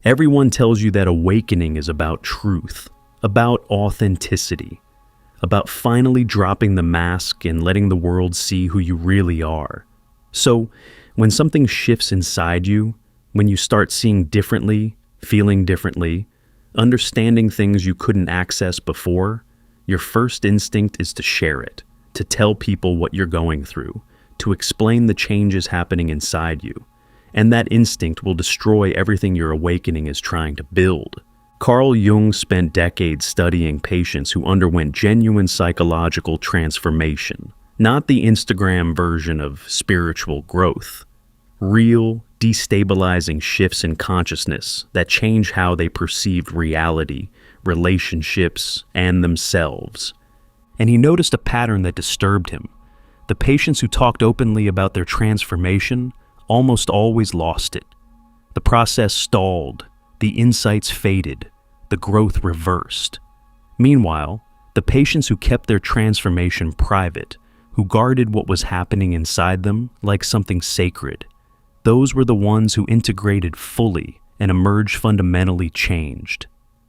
Everyone tells you that awakening is about truth, about authenticity, about finally dropping the mask and letting the world see who you really are. So, when something shifts inside you, when you start seeing differently, feeling differently, understanding things you couldn't access before, your first instinct is to share it, to tell people what you're going through, to explain the changes happening inside you. And that instinct will destroy everything your awakening is trying to build. Carl Jung spent decades studying patients who underwent genuine psychological transformation, not the Instagram version of spiritual growth. Real, destabilizing shifts in consciousness that change how they perceived reality, relationships, and themselves. And he noticed a pattern that disturbed him. The patients who talked openly about their transformation almost always lost it. The process stalled, the insights faded, the growth reversed. Meanwhile, the patients who kept their transformation private, who guarded what was happening inside them like something sacred, those were the ones who integrated fully and emerged fundamentally changed.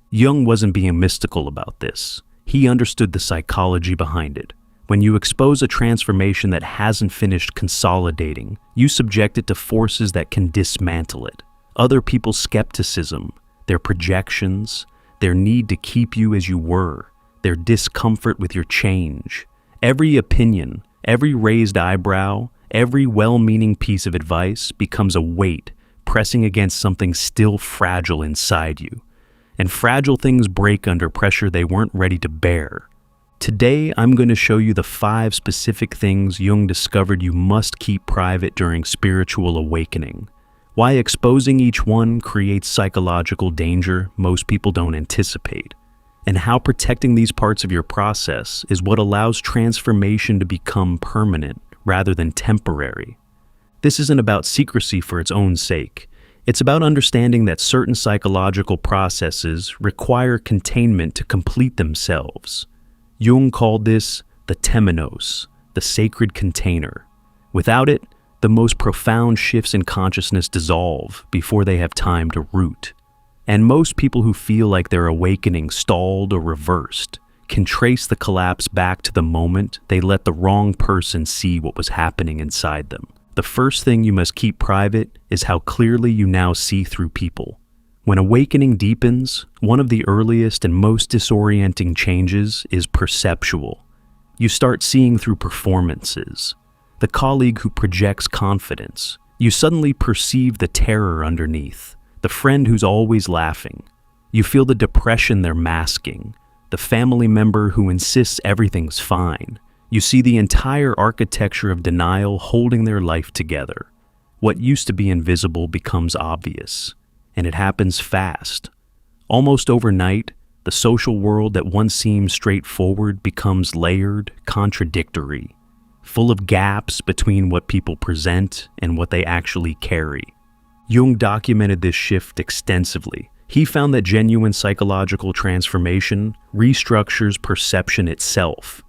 Jung wasn't being mystical about this. He understood the psychology behind it. When you expose a transformation that hasn't finished consolidating, you subject it to forces that can dismantle it. Other people's skepticism, their projections, their need to keep you as you were, their discomfort with your change. Every opinion, every raised eyebrow, every well-meaning piece of advice becomes a weight pressing against something still fragile inside you. And fragile things break under pressure they weren't ready to bear. Today, I'm going to show you the 5 specific things Jung discovered you must keep private during spiritual awakening. Why exposing each one creates psychological danger most people don't anticipate. And how protecting these parts of your process is what allows transformation to become permanent rather than temporary. This isn't about secrecy for its own sake. It's about understanding that certain psychological processes require containment to complete themselves. Jung called this the temenos, the sacred container. Without it, the most profound shifts in consciousness dissolve before they have time to root. And most people who feel like their awakening stalled or reversed can trace the collapse back to the moment they let the wrong person see what was happening inside them. The first thing you must keep private is how clearly you now see through people. When awakening deepens, one of the earliest and most disorienting changes is perceptual. You start seeing through performances. The colleague who projects confidence. You suddenly perceive the terror underneath. The friend who's always laughing. You feel the depression they're masking. The family member who insists everything's fine. You see the entire architecture of denial holding their life together. What used to be invisible becomes obvious. And it happens fast. Almost overnight, the social world that once seemed straightforward becomes layered, contradictory, full of gaps between what people present and what they actually carry. Jung documented this shift extensively. He found that genuine psychological transformation restructures perception itself.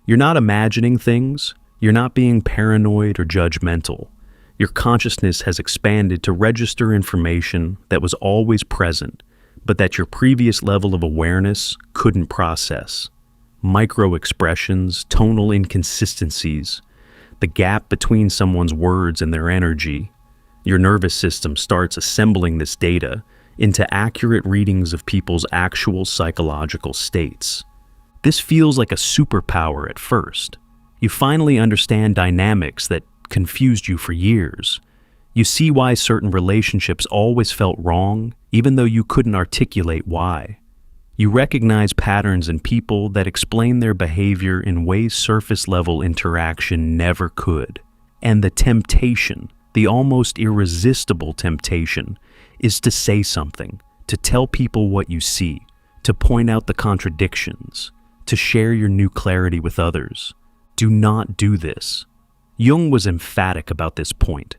You're not imagining things, you're not being paranoid or judgmental. Your consciousness has expanded to register information that was always present, but that your previous level of awareness couldn't process. Micro-expressions, tonal inconsistencies, the gap between someone's words and their energy. Your nervous system starts assembling this data into accurate readings of people's actual psychological states. This feels like a superpower at first. You finally understand dynamics that confused you for years. You see why certain relationships always felt wrong, even though you couldn't articulate why. You recognize patterns in people that explain their behavior in ways surface-level interaction never could. And the temptation, the almost irresistible temptation, is to say something, to tell people what you see, to point out the contradictions, to share your new clarity with others. Do not do this. Jung was emphatic about this point.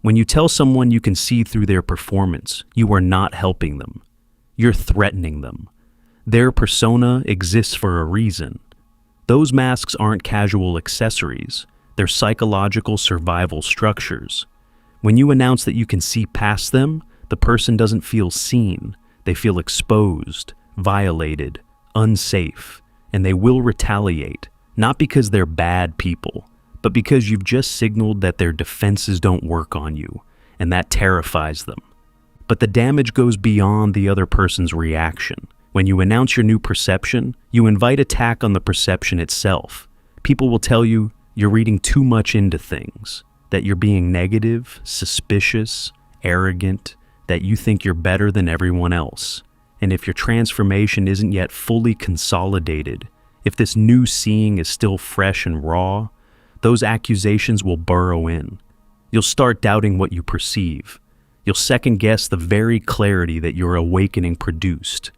When you tell someone you can see through their performance, you are not helping them. You're threatening them. Their persona exists for a reason. Those masks aren't casual accessories. They're psychological survival structures. When you announce that you can see past them, The person doesn't feel seen. They feel exposed, violated, unsafe, and they will retaliate, not because they're bad people, but because you've just signaled that their defenses don't work on you, and that terrifies them. But the damage goes beyond the other person's reaction. When you announce your new perception, you invite attack on the perception itself. People will tell you you're reading too much into things, that you're being negative, suspicious, arrogant, that you think you're better than everyone else. And if your transformation isn't yet fully consolidated, if this new seeing is still fresh and raw, those accusations will burrow in. You'll start doubting what you perceive. You'll second-guess the very clarity that your awakening produced.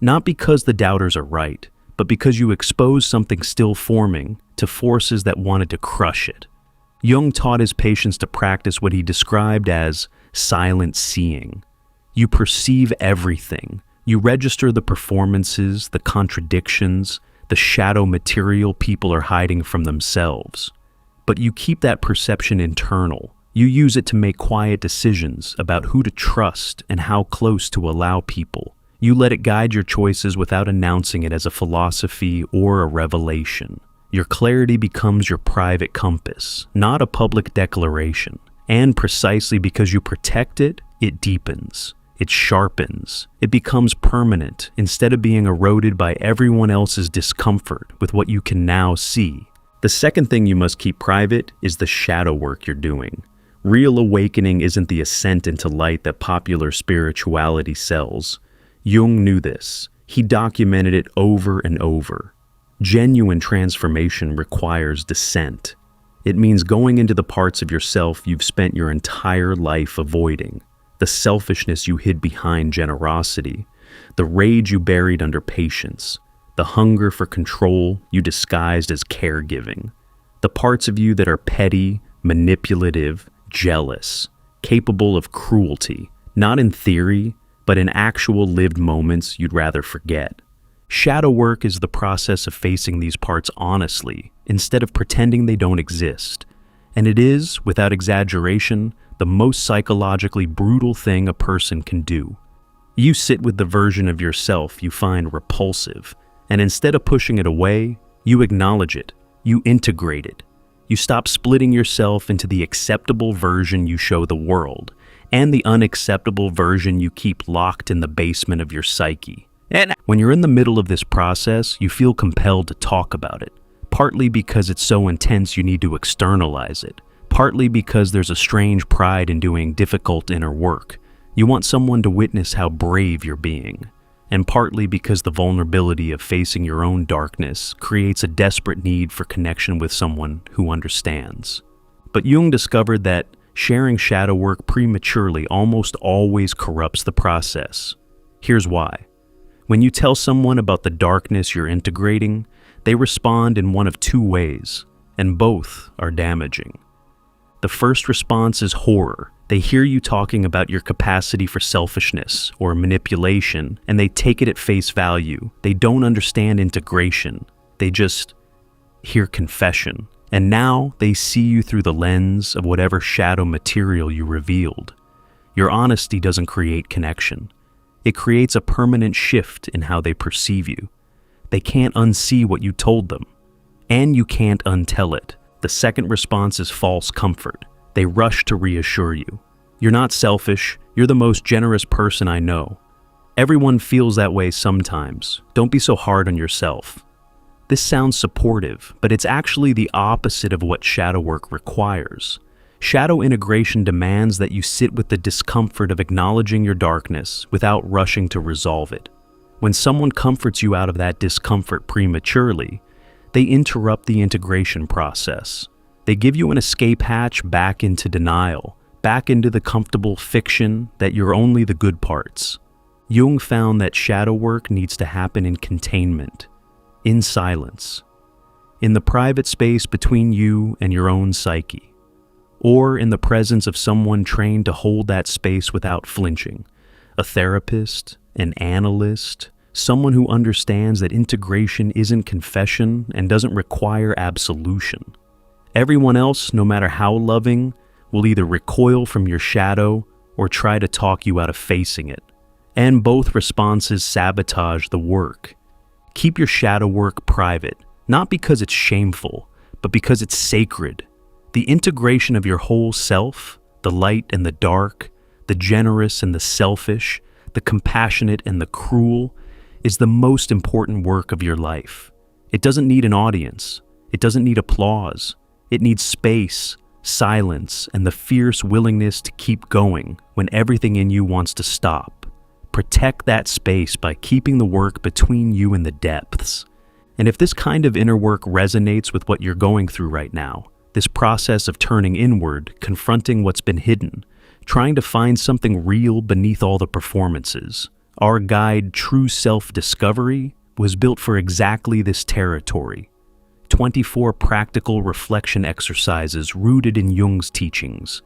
Not because the doubters are right, but because you expose something still forming to forces that wanted to crush it. Jung taught his patients to practice what he described as silent seeing. You perceive everything. You register the performances, the contradictions, the shadow material people are hiding from themselves. But you keep that perception internal. You use it to make quiet decisions about who to trust and how close to allow people. You let it guide your choices without announcing it as a philosophy or a revelation. Your clarity becomes your private compass, not a public declaration. And precisely because you protect it, it deepens. It sharpens. It becomes permanent instead of being eroded by everyone else's discomfort with what you can now see. The second thing you must keep private is the shadow work you're doing. Real awakening isn't the ascent into light that popular spirituality sells. Jung knew this. He documented it over and over. Genuine transformation requires descent. It means going into the parts of yourself you've spent your entire life avoiding. The selfishness you hid behind generosity. The rage you buried under patience. The hunger for control you disguised as caregiving. The parts of you that are petty, manipulative, jealous, capable of cruelty, not in theory, but in actual lived moments you'd rather forget. Shadow work is the process of facing these parts honestly, instead of pretending they don't exist. And it is, without exaggeration, the most psychologically brutal thing a person can do. You sit with the version of yourself you find repulsive, and instead of pushing it away, you acknowledge it, you integrate it. You stop splitting yourself into the acceptable version you show the world, and the unacceptable version you keep locked in the basement of your psyche. And when you're in the middle of this process, you feel compelled to talk about it, partly because it's so intense you need to externalize it, partly because there's a strange pride in doing difficult inner work. You want someone to witness how brave you're being, and partly because the vulnerability of facing your own darkness creates a desperate need for connection with someone who understands. But Jung discovered that sharing shadow work prematurely almost always corrupts the process. Here's why. When you tell someone about the darkness you're integrating, they respond in one of two ways, and both are damaging. The first response is horror. They hear you talking about your capacity for selfishness or manipulation, and they take it at face value. They don't understand integration. They just hear confession. And now they see you through the lens of whatever shadow material you revealed. Your honesty doesn't create connection. It creates a permanent shift in how they perceive you. They can't unsee what you told them, and you can't untell it. The second response is false comfort. They rush to reassure you. You're not selfish. You're the most generous person I know. Everyone feels that way sometimes. Don't be so hard on yourself. This sounds supportive, but it's actually the opposite of what shadow work requires. Shadow integration demands that you sit with the discomfort of acknowledging your darkness without rushing to resolve it. When someone comforts you out of that discomfort prematurely, they interrupt the integration process. They give you an escape hatch back into denial, back into the comfortable fiction that you're only the good parts. Jung found that shadow work needs to happen in containment, in silence, in the private space between you and your own psyche, or in the presence of someone trained to hold that space without flinching, a therapist, an analyst, someone who understands that integration isn't confession and doesn't require absolution. Everyone else, no matter how loving, will either recoil from your shadow or try to talk you out of facing it. And both responses sabotage the work. Keep your shadow work private, not because it's shameful, but because it's sacred. The integration of your whole self, the light and the dark, the generous and the selfish, the compassionate and the cruel, is the most important work of your life. It doesn't need an audience. It doesn't need applause. It needs space, silence, and the fierce willingness to keep going when everything in you wants to stop. Protect that space by keeping the work between you and the depths. And if this kind of inner work resonates with what you're going through right now, this process of turning inward, confronting what's been hidden, trying to find something real beneath all the performances, our guide, True Self-Discovery, was built for exactly this territory. 24 practical reflection exercises rooted in Jung's teachings,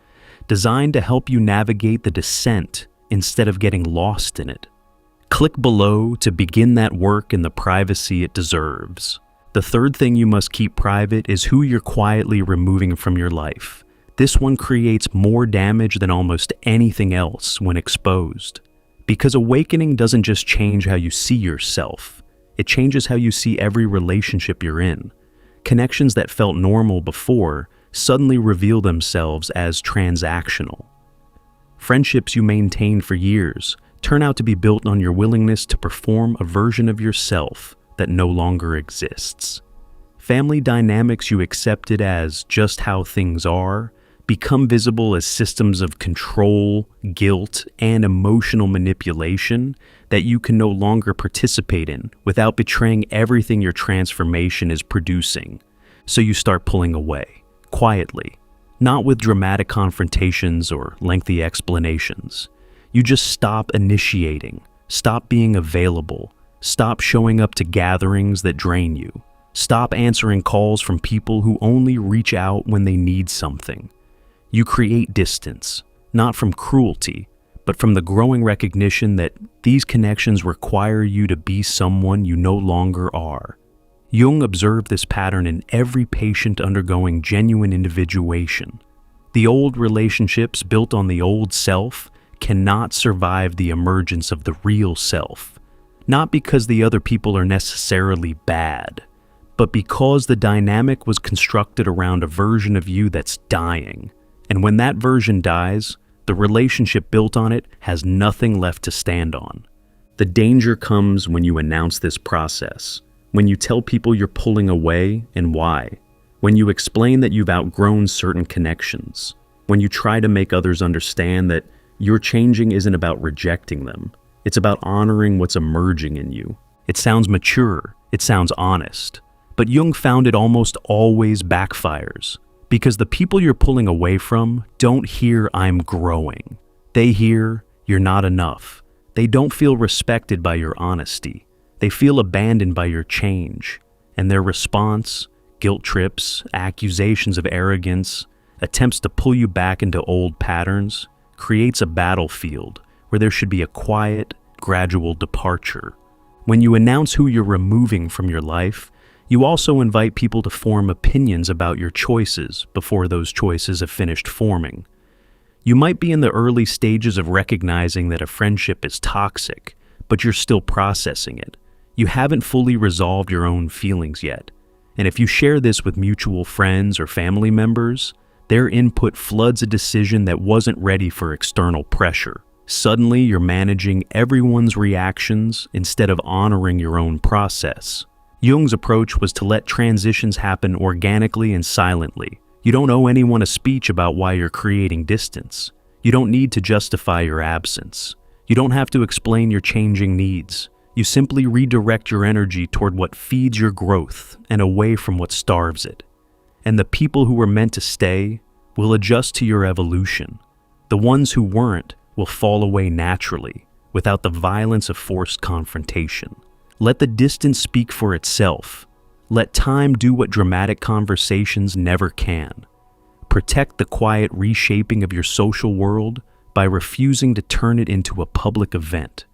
designed to help you navigate the descent instead of getting lost in it. Click below to begin that work in the privacy it deserves. The third thing you must keep private is who you're quietly removing from your life. This one creates more damage than almost anything else when exposed. Because awakening doesn't just change how you see yourself, it changes how you see every relationship you're in. Connections that felt normal before suddenly reveal themselves as transactional. Friendships you maintained for years turn out to be built on your willingness to perform a version of yourself that no longer exists. Family dynamics you accepted as just how things are become visible as systems of control, guilt, and emotional manipulation that you can no longer participate in without betraying everything your transformation is producing. So you start pulling away, quietly, not with dramatic confrontations or lengthy explanations. You just stop initiating, stop being available, stop showing up to gatherings that drain you, stop answering calls from people who only reach out when they need something. You create distance, not from cruelty, but from the growing recognition that these connections require you to be someone you no longer are. Jung observed this pattern in every patient undergoing genuine individuation. The old relationships built on the old self cannot survive the emergence of the real self, not because the other people are necessarily bad, but because the dynamic was constructed around a version of you that's dying. And when that version dies, the relationship built on it has nothing left to stand on. The danger comes when you announce this process, when you tell people you're pulling away and why, when you explain that you've outgrown certain connections, when you try to make others understand that your changing isn't about rejecting them, it's about honoring what's emerging in you. It sounds mature, it sounds honest, but Jung found it almost always backfires. Because the people you're pulling away from don't hear "I'm growing." They hear "you're not enough." They don't feel respected by your honesty. They feel abandoned by your change. And their response, guilt trips, accusations of arrogance, attempts to pull you back into old patterns, creates a battlefield where there should be a quiet, gradual departure. When you announce who you're removing from your life, you also invite people to form opinions about your choices before those choices have finished forming. You might be in the early stages of recognizing that a friendship is toxic, but you're still processing it. You haven't fully resolved your own feelings yet. And if you share this with mutual friends or family members, their input floods a decision that wasn't ready for external pressure. Suddenly, you're managing everyone's reactions instead of honoring your own process. Jung's approach was to let transitions happen organically and silently. You don't owe anyone a speech about why you're creating distance. You don't need to justify your absence. You don't have to explain your changing needs. You simply redirect your energy toward what feeds your growth and away from what starves it. And the people who were meant to stay will adjust to your evolution. The ones who weren't will fall away naturally, without the violence of forced confrontation. Let the distance speak for itself. Let time do what dramatic conversations never can. Protect the quiet reshaping of your social world by refusing to turn it into a public event.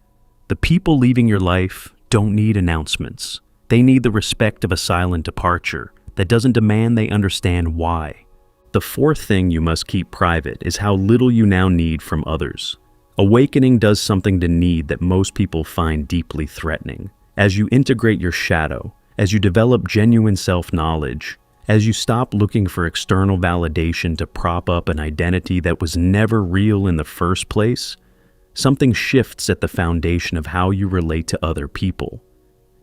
The people leaving your life don't need announcements. They need the respect of a silent departure that doesn't demand they understand why. The fourth thing you must keep private is how little you now need from others. Awakening does something to need that most people find deeply threatening. As you integrate your shadow, as you develop genuine self-knowledge, as you stop looking for external validation to prop up an identity that was never real in the first place, something shifts at the foundation of how you relate to other people.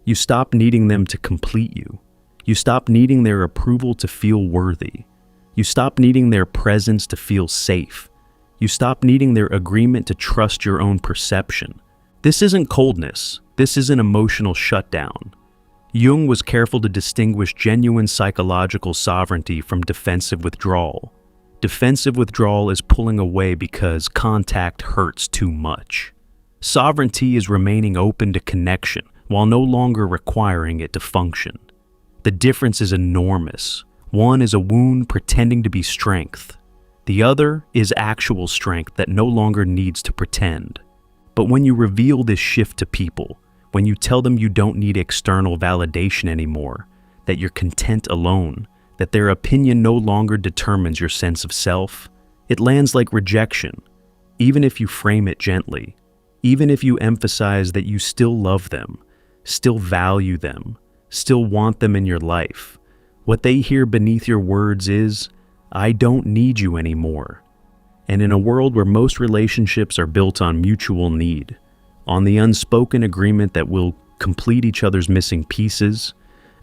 You stop needing them to complete you. You stop needing their approval to feel worthy. You stop needing their presence to feel safe. You stop needing their agreement to trust your own perception. This isn't coldness. This is an emotional shutdown. Jung was careful to distinguish genuine psychological sovereignty from defensive withdrawal. Defensive withdrawal is pulling away because contact hurts too much. Sovereignty is remaining open to connection while no longer requiring it to function. The difference is enormous. One is a wound pretending to be strength. The other is actual strength that no longer needs to pretend. But when you reveal this shift to people, when you tell them you don't need external validation anymore, that you're content alone, that their opinion no longer determines your sense of self, it lands like rejection, even if you frame it gently, even if you emphasize that you still love them, still value them, still want them in your life. What they hear beneath your words is, "I don't need you anymore." And in a world where most relationships are built on mutual need, on the unspoken agreement that we'll complete each other's missing pieces,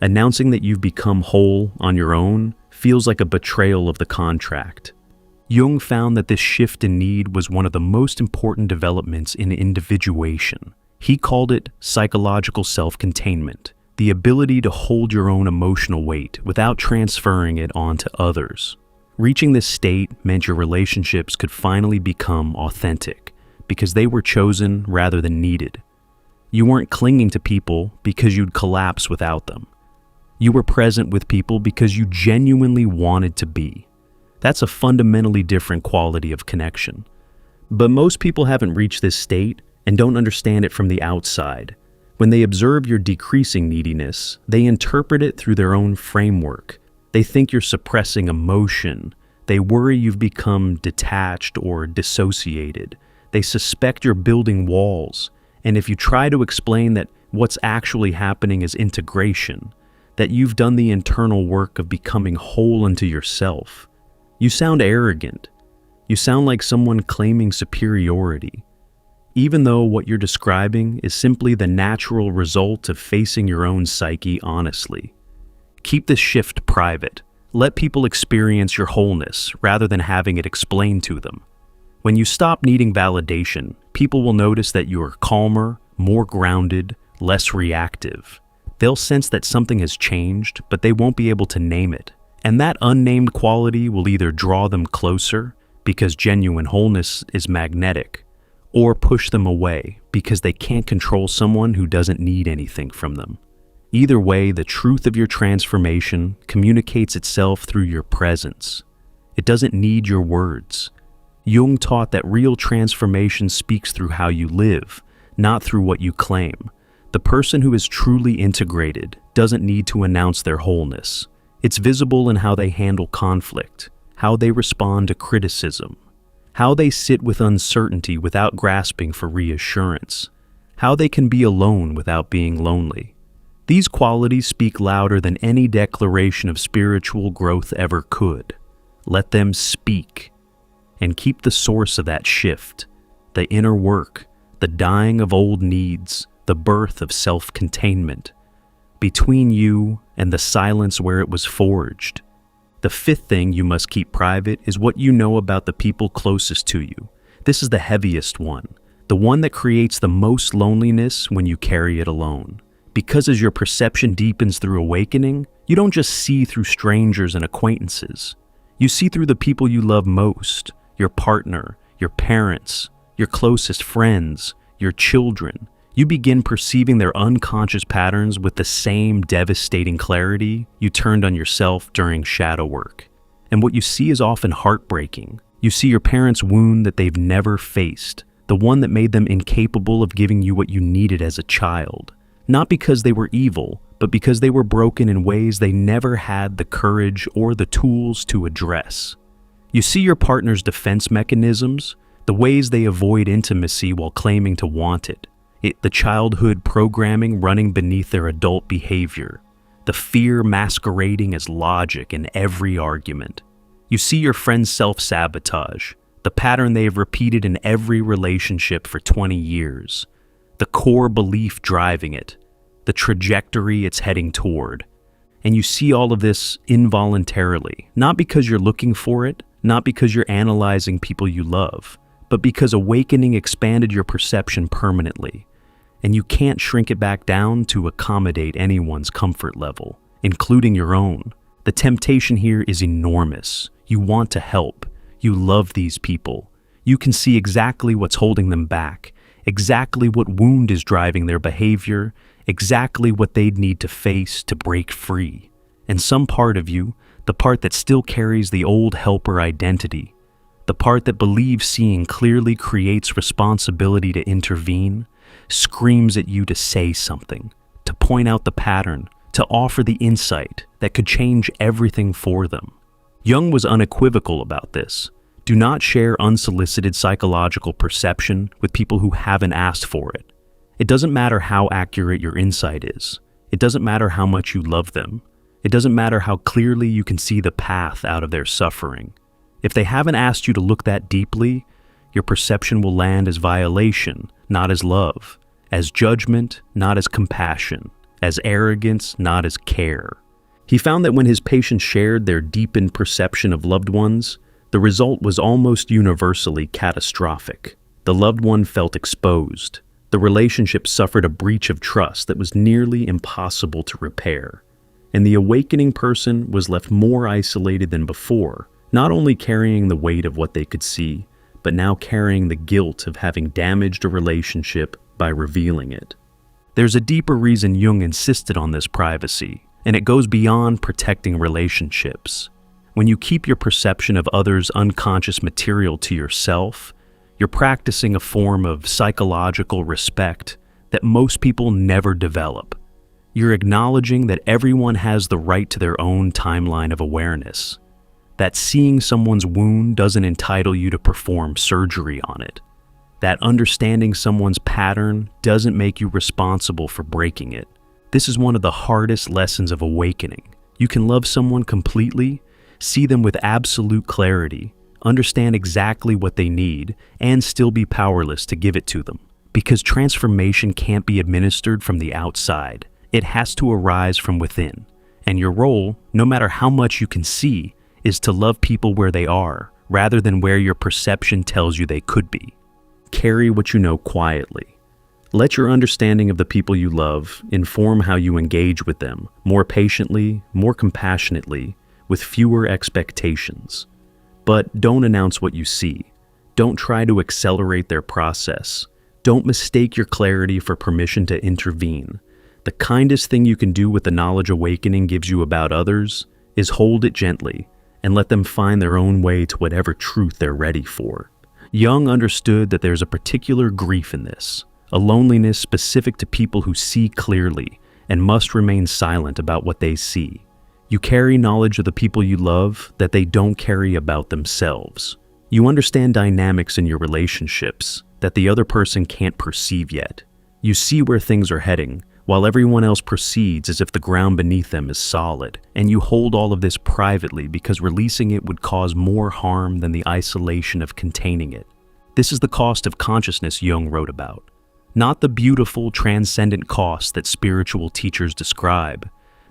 announcing that you've become whole on your own feels like a betrayal of the contract. Jung found that this shift in need was one of the most important developments in individuation. He called it psychological self-containment, the ability to hold your own emotional weight without transferring it onto others. Reaching this state meant your relationships could finally become authentic, because they were chosen rather than needed. You weren't clinging to people because you'd collapse without them. You were present with people because you genuinely wanted to be. That's a fundamentally different quality of connection. But most people haven't reached this state and don't understand it from the outside. When they observe your decreasing neediness, they interpret it through their own framework. They think you're suppressing emotion. They worry you've become detached or dissociated. They suspect you're building walls. And if you try to explain that what's actually happening is integration, that you've done the internal work of becoming whole into yourself, you sound arrogant. You sound like someone claiming superiority, even though what you're describing is simply the natural result of facing your own psyche honestly. Keep this shift private. Let people experience your wholeness rather than having it explained to them. When you stop needing validation, people will notice that you are calmer, more grounded, less reactive. They'll sense that something has changed, but they won't be able to name it. And that unnamed quality will either draw them closer, because genuine wholeness is magnetic, or push them away, because they can't control someone who doesn't need anything from them. Either way, the truth of your transformation communicates itself through your presence. It doesn't need your words. Jung taught that real transformation speaks through how you live, not through what you claim. The person who is truly integrated doesn't need to announce their wholeness. It's visible in how they handle conflict, how they respond to criticism, how they sit with uncertainty without grasping for reassurance, how they can be alone without being lonely. These qualities speak louder than any declaration of spiritual growth ever could. Let them speak, and keep the source of that shift, the inner work, the dying of old needs, the birth of self-containment, between you and the silence where it was forged. The fifth thing you must keep private is what you know about the people closest to you. This is the heaviest one, the one that creates the most loneliness when you carry it alone. Because as your perception deepens through awakening, you don't just see through strangers and acquaintances. You see through the people you love most, your partner, your parents, your closest friends, your children. You begin perceiving their unconscious patterns with the same devastating clarity you turned on yourself during shadow work. And what you see is often heartbreaking. You see your parents' wound that they've never faced, the one that made them incapable of giving you what you needed as a child. Not because they were evil, but because they were broken in ways they never had the courage or the tools to address. You see your partner's defense mechanisms, the ways they avoid intimacy while claiming to want it, the childhood programming running beneath their adult behavior, the fear masquerading as logic in every argument. You see your friend's self-sabotage, the pattern they have repeated in every relationship for 20 years, the core belief driving it, the trajectory it's heading toward. And you see all of this involuntarily, not because you're looking for it, not because you're analyzing people you love, but because awakening expanded your perception permanently, and you can't shrink it back down to accommodate anyone's comfort level, including your own. The temptation here is enormous. You want to help. You love these people. You can see exactly what's holding them back, exactly what wound is driving their behavior, exactly what they'd need to face to break free. And some part of you, the part that still carries the old helper identity, the part that believes seeing clearly creates responsibility to intervene, screams at you to say something, to point out the pattern, to offer the insight that could change everything for them. Jung was unequivocal about this. Do not share unsolicited psychological perception with people who haven't asked for it. It doesn't matter how accurate your insight is. It doesn't matter how much you love them. It doesn't matter how clearly you can see the path out of their suffering. If they haven't asked you to look that deeply, your perception will land as violation, not as love, as judgment, not as compassion, as arrogance, not as care. He found that when his patients shared their deepened perception of loved ones, the result was almost universally catastrophic. The loved one felt exposed. The relationship suffered a breach of trust that was nearly impossible to repair. And the awakening person was left more isolated than before, not only carrying the weight of what they could see, but now carrying the guilt of having damaged a relationship by revealing it. There's a deeper reason Jung insisted on this privacy, and it goes beyond protecting relationships. When you keep your perception of others' unconscious material to yourself, you're practicing a form of psychological respect that most people never develop. You're acknowledging that everyone has the right to their own timeline of awareness, that seeing someone's wound doesn't entitle you to perform surgery on it, that understanding someone's pattern doesn't make you responsible for breaking it. This is one of the hardest lessons of awakening. You can love someone completely, see them with absolute clarity, understand exactly what they need, and still be powerless to give it to them. Because transformation can't be administered from the outside. It has to arise from within. And your role, no matter how much you can see, is to love people where they are, rather than where your perception tells you they could be. Carry what you know quietly. Let your understanding of the people you love inform how you engage with them, more patiently, more compassionately, with fewer expectations. But don't announce what you see. Don't try to accelerate their process. Don't mistake your clarity for permission to intervene. The kindest thing you can do with the knowledge awakening gives you about others is hold it gently and let them find their own way to whatever truth they're ready for. Jung understood that there's a particular grief in this, a loneliness specific to people who see clearly and must remain silent about what they see. You carry knowledge of the people you love that they don't carry about themselves. You understand dynamics in your relationships that the other person can't perceive yet. You see where things are heading, while everyone else proceeds as if the ground beneath them is solid, and you hold all of this privately because releasing it would cause more harm than the isolation of containing it. This is the cost of consciousness Jung wrote about, not the beautiful, transcendent cost that spiritual teachers describe,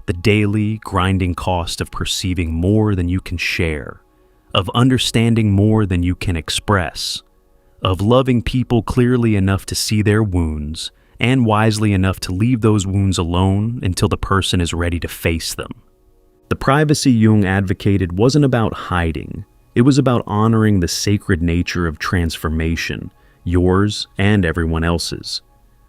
the daily, grinding cost of perceiving more than you can share, of understanding more than you can express, of loving people clearly enough to see their wounds, and wisely enough to leave those wounds alone until the person is ready to face them. The privacy Jung advocated wasn't about hiding. It was about honoring the sacred nature of transformation, yours and everyone else's.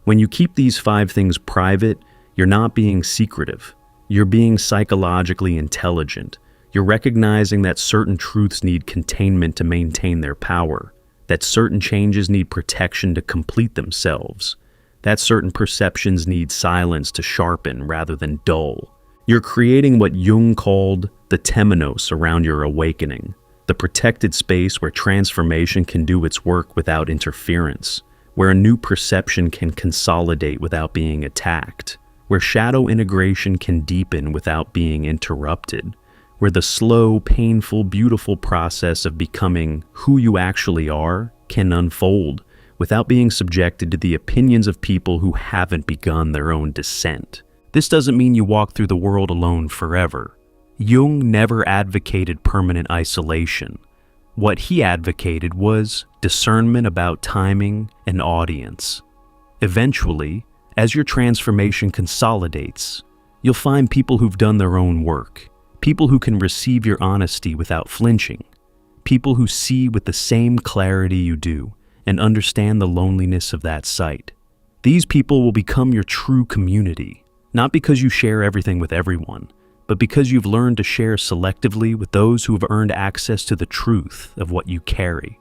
When you keep these 5 things private, you're not being secretive. You're being psychologically intelligent. You're recognizing that certain truths need containment to maintain their power, that certain changes need protection to complete themselves, that certain perceptions need silence to sharpen rather than dull. You're creating what Jung called the temenos around your awakening, the protected space where transformation can do its work without interference, where a new perception can consolidate without being attacked, where shadow integration can deepen without being interrupted, where the slow, painful, beautiful process of becoming who you actually are can unfold without being subjected to the opinions of people who haven't begun their own descent. This doesn't mean you walk through the world alone forever. Jung never advocated permanent isolation. What he advocated was discernment about timing and audience. Eventually, as your transformation consolidates, you'll find people who've done their own work, people who can receive your honesty without flinching, people who see with the same clarity you do and understand the loneliness of that sight. These people will become your true community, not because you share everything with everyone, but because you've learned to share selectively with those who have earned access to the truth of what you carry.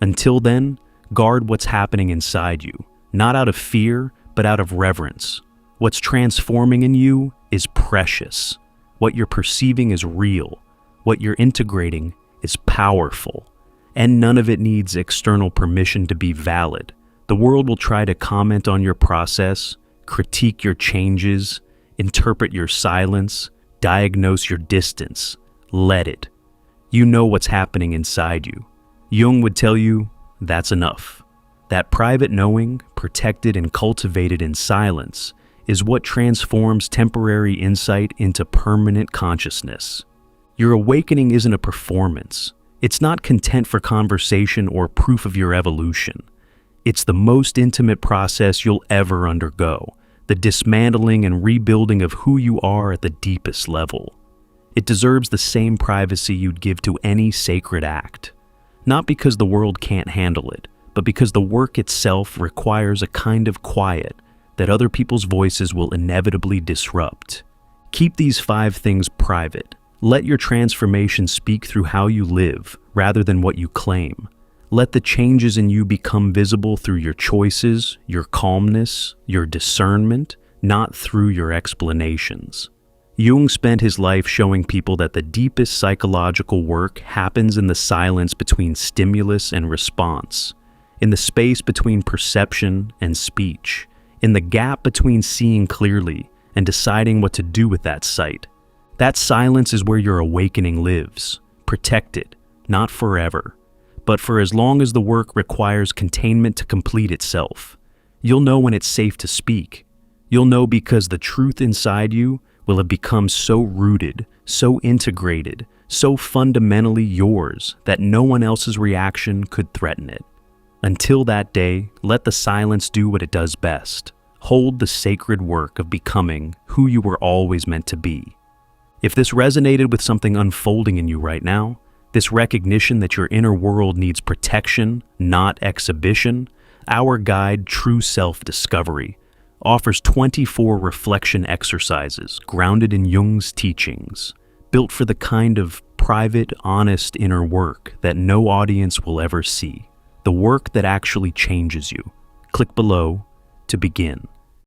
Until then, guard what's happening inside you, not out of fear, but out of reverence. What's transforming in you is precious. What you're perceiving is real. What you're integrating is powerful. And none of it needs external permission to be valid. The world will try to comment on your process, critique your changes, interpret your silence, diagnose your distance. Let it. You know what's happening inside you. Jung would tell you, that's enough. That private knowing, protected and cultivated in silence, is what transforms temporary insight into permanent consciousness. Your awakening isn't a performance. It's not content for conversation or proof of your evolution. It's the most intimate process you'll ever undergo, the dismantling and rebuilding of who you are at the deepest level. It deserves the same privacy you'd give to any sacred act. Not because the world can't handle it, but because the work itself requires a kind of quiet that other people's voices will inevitably disrupt. Keep these 5 things private. Let your transformation speak through how you live rather than what you claim. Let the changes in you become visible through your choices, your calmness, your discernment, not through your explanations. Jung spent his life showing people that the deepest psychological work happens in the silence between stimulus and response, in the space between perception and speech, in the gap between seeing clearly and deciding what to do with that sight. That silence is where your awakening lives, protected, not forever, but for as long as the work requires containment to complete itself. You'll know when it's safe to speak. You'll know because the truth inside you will have become so rooted, so integrated, so fundamentally yours that no one else's reaction could threaten it. Until that day, let the silence do what it does best. Hold the sacred work of becoming who you were always meant to be. If this resonated with something unfolding in you right now, this recognition that your inner world needs protection, not exhibition, our guide, True Self-Discovery, offers 24 reflection exercises grounded in Jung's teachings, built for the kind of private, honest inner work that no audience will ever see, the work that actually changes you. Click below to begin.